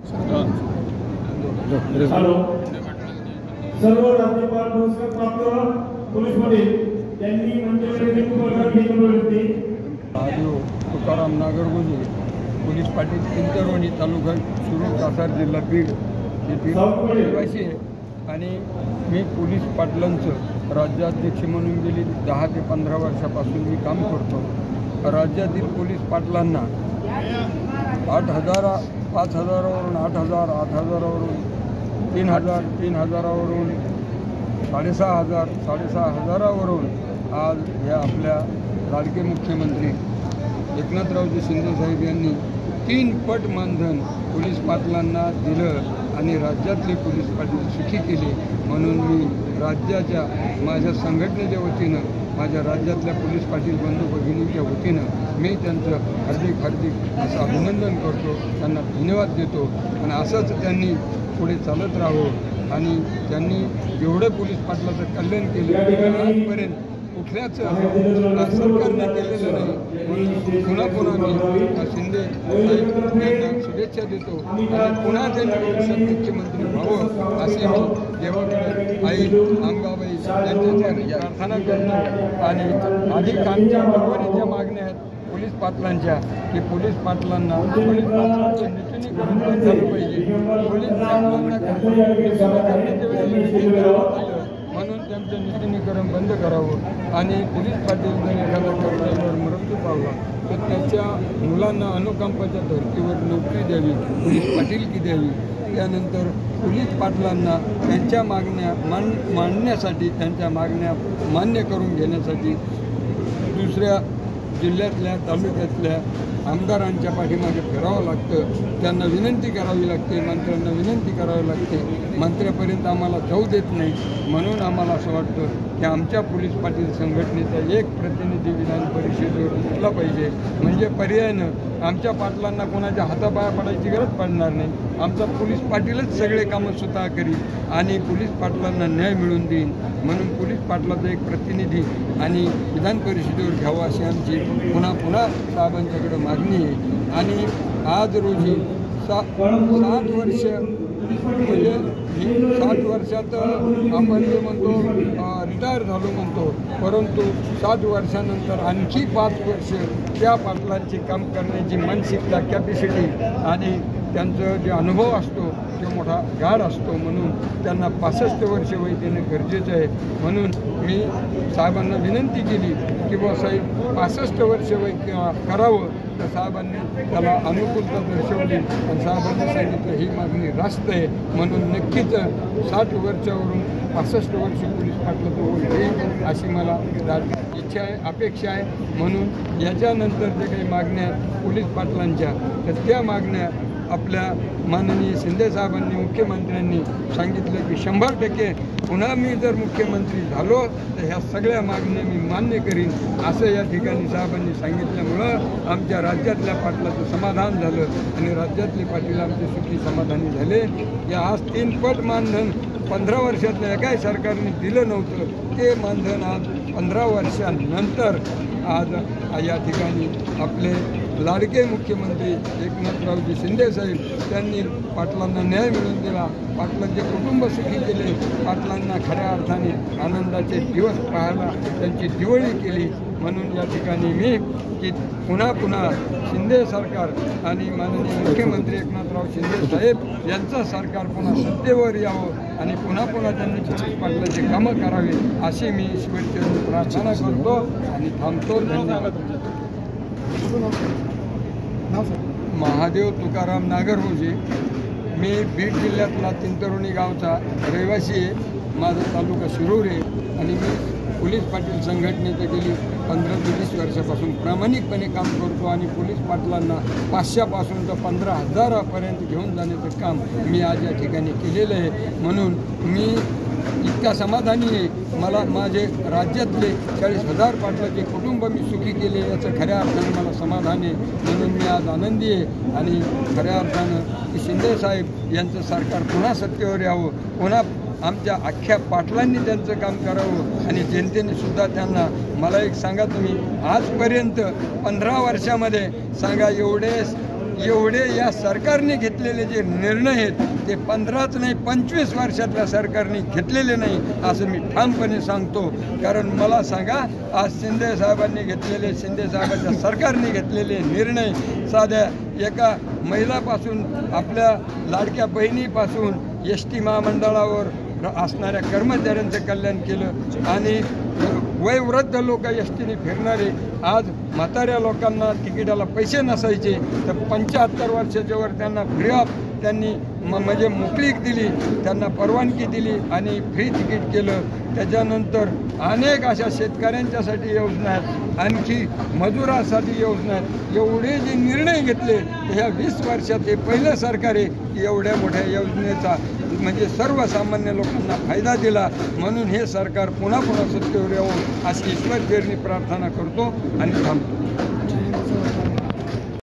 Hello, सर्व राज्यपाल पुरस्कार प्राप्त पोलीस पाटील यांनी मंचावरील तुकाराम नागरगोजे, पोलीस पाटील चिंतरवणी, तालुका शिरूर, कासार, जिल्हा बीड येथील रहिवासी आहे आणि मी पोलीस पाटलांचं राज्याध्यक्ष म्हणून गेली 10 ते 15 वर्षापासून मी काम करतो. राज्यातील पोलीस पाटलांना 8,000, 5,000वरून 8,000, 8,000वरून 3,000, 3,000वरून 6,500, 6,500वरून आज या आपल्या लाडके मुख्यमंत्री एकनाथरावजी शिंदेसाहेब यांनी 3 पट मानधन पोलीस पाटलांना दिलं आणि राज्यातले पोलीस पाटील सुखी केले. म्हणून मी राज्याच्या माझ्या संघटनेच्या वतीनं, माझ्या राज्यातल्या पोलीस पाटील बंधू भगिनींच्या वतीनं मी त्यांचं हार्दिक असं अभिनंदन करतो, त्यांना धन्यवाद देतो आणि असंच त्यांनी पुढे चालत राहावं आणि त्यांनी जेवढे पोलीस पाटलाचं कल्याण केलं आजपर्यंत कुठल्याच सरकारने केलेलं नाही. म्हणून पुन्हा मी शिंदे साहेब यांना शुभेच्छा देतो आणि पुन्हा त्यांनी मुख्यमंत्री व्हावं असे मी देवाकडे आई अंबाबाई यांच्या प्रार्थना करतो. आणि अधिक आमच्या बरोबरीच्या मागण्या आहेत पोलीस पाटलांच्या की पोलीस पाटलांना नीतीने करून झालं पाहिजे. पोलीस पाटलांना करण्याच्या वेळेला म्हणून त्यांचं नीतिनीकरण बंद करावं आणि पोलीस पाटील जर एखाद्या कर्तव्यावर मृत्यू पावला तर त्याच्या मुलांना अनुकंपाच्या धर्तीवर नोकरी द्यावी, पोलीस पाटीलकी द्यावी. त्यानंतर पोलीस पाटलांना त्यांच्या मागण्या मांडण्यासाठी, त्यांच्या मागण्या मान्य करून घेण्यासाठी दुसऱ्या जिल्ह्यातल्या, तालुक्यातल्या आमदारांच्या पाठीमागे फिरावं लागतं, त्यांना विनंती करावी लागते, मंत्र्यांना विनंती करावी लागते. मंत्र्यापर्यंत आम्हाला जाऊ देत नाही. म्हणून आम्हाला असं वाटतं की आमच्या पोलीस पाटील संघटनेचा एक प्रतिनिधी विधान परिषदेवर उठला पाहिजे. म्हणजे पर्यायानं आमच्या पाटलांना कोणाच्या हातापाया पडायची गरज पडणार नाही. आमचा पोलीस पाटीलच सगळे कामं स्वतः करील आणि पोलीस पाटलांना न्याय मिळवून देईन. म्हणून पोलीस पाटलाचा एक प्रतिनिधी आणि विधान परिषदेवर घ्यावा अशी आमची पुन्हा साहेबांच्याकडे मागणी आहे. आणि आज रोजी 7 वर्ष म्हणजे 7 वर्षात आपण जे म्हणतो रिटायर झालो म्हणतो, परंतु 7 वर्षानंतर आणखी 5 वर्ष त्या पाटलांची काम करण्याची मानसिकता, कॅपॅसिटी आणि त्यांचं जे अनुभव असतो तो मोठा गाढ असतो. म्हणून त्यांना 65 वर्ष वय देणं गरजेचं आहे. म्हणून मी साहेबांना विनंती केली की बुवा साहेब 65 वर्ष वय करावं. तर साहेबांनी त्याला अनुकूलता दर्शवली आणि साहेबांनी सांगितलं ही मागणी रास्त आहे. म्हणून नक्कीच 60 वर्षावरून 65 वर्ष पोलीस पाटलाचं वय येईल अशी मला इच्छा आहे, अपेक्षा आहे. म्हणून याच्यानंतर जे काही मागण्या पोलीस पाटलांच्या तर त्या मागण्या आपल्या माननीय शिंदेसाहेबांनी, मुख्यमंत्र्यांनी सांगितलं की 100% पुन्हा मी जर मुख्यमंत्री झालो तर ह्या सगळ्या मागण्या मी मान्य करीन असं या ठिकाणी साहेबांनी सांगितल्यामुळं आमच्या राज्यातल्या पाटलाचं समाधान झालं आणि राज्यातले पाटील आमचे सुखी समाधानी झाले. या आज 3 पट मानधन 15 वर्षातल्या एकाही सरकारने दिलं नव्हतं, ते मानधन आज 15 वर्षांनंतर आज या ठिकाणी आपले लाडके मुख्यमंत्री एकनाथरावजी शिंदेसाहेब त्यांनी पाटलांना न्याय मिळवून दिला, पाटलांचे कुटुंब सुखी केले, पाटलांना खऱ्या अर्थाने आनंदाचे दिवस पाहायला त्यांची दिवाळी केली. म्हणून या ठिकाणी मी की पुन्हा शिंदे सरकार आणि माननीय मुख्यमंत्री एकनाथराव शिंदे साहेब यांचं सरकार पुन्हा सत्तेवर यावं आणि पुन्हा त्यांनी पोलीस पाटलाची कामं करावी अशी मी ईश्वरचरणी प्रार्थना करतो आणि थांबतो. धन्यवाद. महादेव तुकाराम नागरगोजे. मी बीड जिल्ह्यातला चिंतरवणी गावचा रहिवासी आहे. माझा तालुका शिरूर आहे आणि मी पोलीस पाटील संघटनेचं गेली 15 ते 20 वर्षापासून प्रामाणिकपणे काम करतो आणि पोलीस पाटलांना 500पासून तर 15,000पर्यंत घेऊन जाण्याचं काम मी आज या ठिकाणी केलेलं आहे. म्हणून मी इतका समाधानी आहे. मला माझे राज्यातले 40,000 पाटलाचे कुटुंब मी सुखी केले याचं खऱ्या अर्थानं मला समाधान आहे. म्हणून मी आज आनंदी आहे आणि खऱ्या अर्थानं की शिंदेसाहेब यांचं सरकार पुन्हा सत्तेवर यावं, पुन्हा आमच्या अख्ख्या पाटलांनी त्यांचं काम करावं आणि जनतेने सुद्धा त्यांना. मला एक सांगा, तुम्ही आजपर्यंत 15 वर्षामध्ये सांगा एवढे एवढे या सरकारने घेतलेले जे निर्णय आहेत ते 15च नाही 25 वर्षातल्या सरकारने घेतलेले नाही असं मी ठामपणे सांगतो. कारण मला सांगा, आज शिंदे साहेबांनी घेतलेले, शिंदे साहेबांच्या सरकारने घेतलेले निर्णय, साध्या एका महिलापासून, आपल्या लाडक्या बहिणीपासून, ST महामंडळावर असणाऱ्या कर्मचाऱ्यांचं कल्याण केलं आणि वयोवृद्ध लोक STने फिरणारे, आज म्हाताऱ्या लोकांना तिकिटाला पैसे नसायचे तर 75 वर्षाच्या वर त्यांना फ्री ऑफ त्यांनी म्हणजे मोकळीक दिली, त्यांना परवानगी दिली आणि फ्री तिकीट केलं. त्याच्यानंतर अनेक अशा शेतकऱ्यांच्यासाठी योजना आहेत, आणखी मजुरासाठी योजना आहेत. एवढे जे निर्णय घेतले ह्या 20 वर्षात हे पहिलं सरकार आहे की एवढ्या मोठ्या योजनेचा म्हणजे सर्वसामान्य लोकांना फायदा दिला. म्हणून हे सरकार पुन्हा पुन्हा सत्तेवर यावं अशी ईश्वरचरणी प्रार्थना करतो आणि थांबतो.